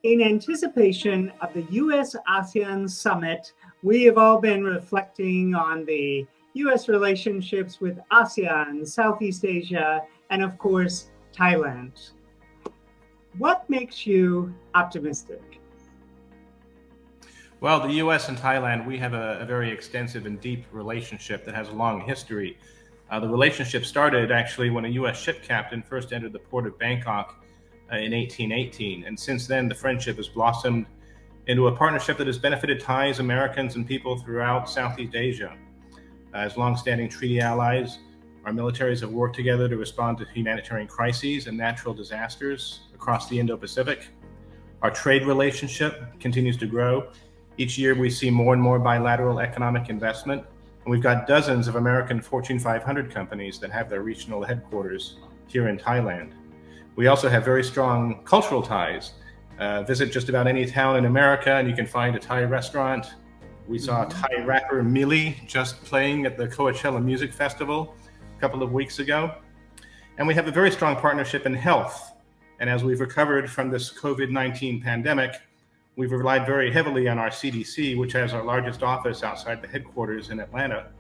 In anticipation of the U.S. ASEAN Summit, we have all been reflecting on the U.S. relationships with ASEAN, Southeast Asia, and of course, Thailand. What makes you optimistic? Well, the U.S. and Thailand, we have a very extensive and deep relationship that has a long history. The relationship started actually when a U.S. ship captain first entered the port of Bangkok in 1818. And since then, the friendship has blossomed into a partnership that has benefited Thais, Americans, and people throughout Southeast Asia. As longstanding treaty allies, our militaries have worked together to respond to humanitarian crises and natural disasters across the Indo-Pacific. Our trade relationship continues to grow. Each year, we see more and more bilateral economic investment, and we've got dozens of American Fortune 500 companies that have their regional headquarters here in Thailand. We also have very strong cultural ties. Visit just about any town in America and you can find a Thai restaurant. We saw Thai rapper Millie just playing at the Coachella Music Festival a couple of weeks ago. And we have a very strong partnership in health. And as we've recovered from this COVID-19 pandemic, we've relied very heavily on our CDC, which has our largest office outside the headquarters in Atlanta,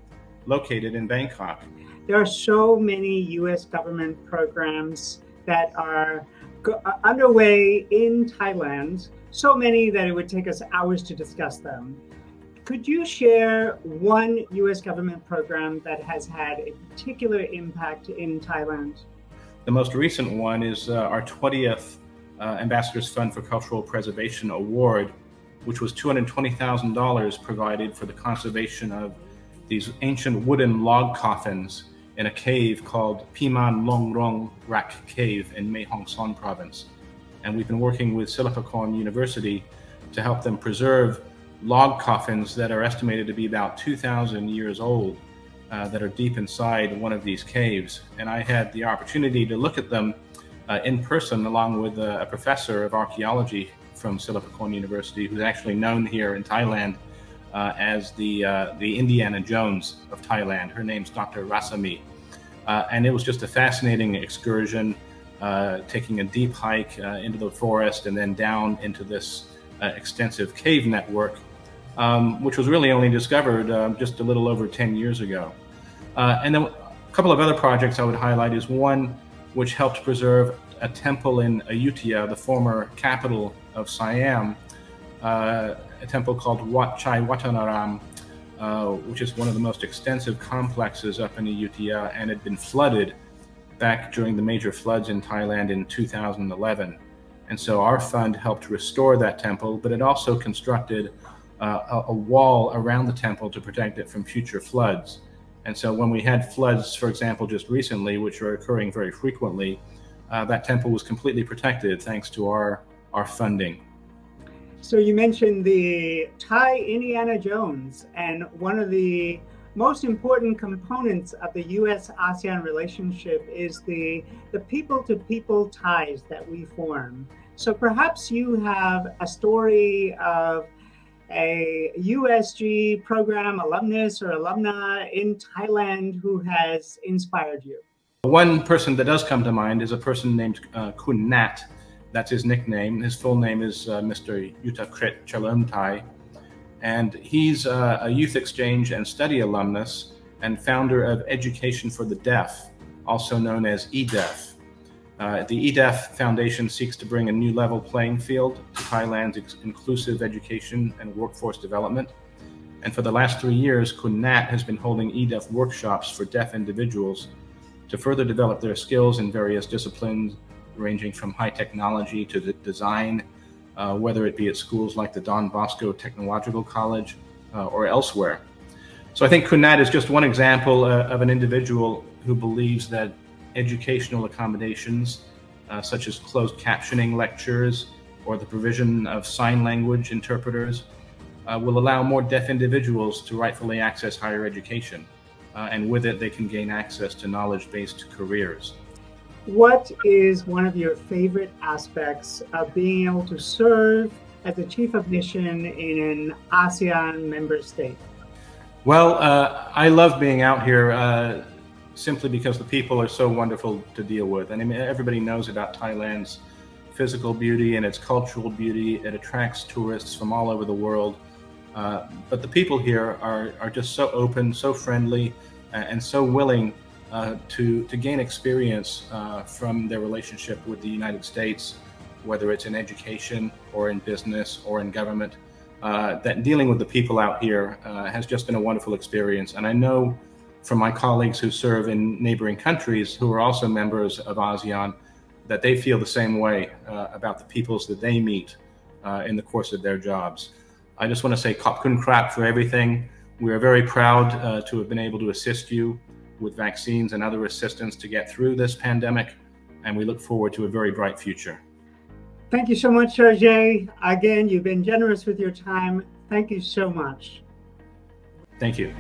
located in Bangkok. There are so many U.S. government programs that are underway in Thailand, so many that it would take us hours to discuss them. Could you share one U.S. government program that has had a particular impact in Thailand? The most recent one is our 20th Ambassadors Fund for Cultural Preservation Award, which was $220,000 provided for the conservation of these ancient wooden log coffins in a cave called Piman Long Rong Rak Cave in Mae Hong Son province. And we've been working with Silpakorn University to help them preserve log coffins that are estimated to be about 2,000 years old that are deep inside one of these caves. And I had the opportunity to look at them in person along with a professor of archaeology from Silpakorn University, who's actually known here in Thailand as the Indiana Jones of Thailand. Her name's Dr. Rasami. And it was just a fascinating excursion, taking a deep hike into the forest and then down into this extensive cave network, which was really only discovered just a little over 10 years ago. And then a couple of other projects I would highlight is one which helped preserve a temple in Ayutthaya, the former capital of Siam, a temple called Wat Chai Watanaram, which is one of the most extensive complexes up in Ayutthaya and had been flooded back during the major floods in Thailand in 2011. And so our fund helped restore that temple, but it also constructed a wall around the temple to protect it from future floods. And so when we had floods, for example, just recently, which are occurring very frequently, that temple was completely protected thanks to our funding. So you mentioned the Thai Indiana Jones, and one of the most important components of the U.S. ASEAN relationship is the people-to-people ties that we form. So perhaps you have a story of a USG program alumnus or alumna in Thailand who has inspired you. One person that does come to mind is a person named Kun Nat. That's his nickname. His full name is Mr. Yutakrit Chalomthai. And he's a youth exchange and study alumnus and founder of Education for the Deaf, also known as EDEF. The EDEF Foundation seeks to bring a new level playing field to Thailand's inclusive education and workforce development. And for the last 3 years, Kun Nat has been holding EDEF workshops for deaf individuals to further develop their skills in various disciplines, ranging from high technology to design, whether it be at schools like the Don Bosco Technological College or elsewhere. So I think Kun Nat is just one example of an individual who believes that educational accommodations, such as closed captioning lectures or the provision of sign language interpreters, will allow more deaf individuals to rightfully access higher education. And with it, they can gain access to knowledge-based careers. What is one of your favorite aspects of being able to serve as a chief of mission in an ASEAN member state? Well, I love being out here simply because the people are so wonderful to deal with. And I mean, everybody knows about Thailand's physical beauty and its cultural beauty. It attracts tourists from all over the world. But the people here are just so open, so friendly, and so willing to gain experience from their relationship with the United States, whether it's in education or in business or in government. That dealing with the people out here has just been a wonderful experience. And I know from my colleagues who serve in neighboring countries who are also members of ASEAN that they feel the same way about the peoples that they meet in the course of their jobs. I just want to say khop kun krap for everything. We are very proud to have been able to assist you with vaccines and other assistance to get through this pandemic, and we look forward to a very bright future. Thank you so much, Chargé. Again, you've been generous with your time. Thank you so much. Thank you.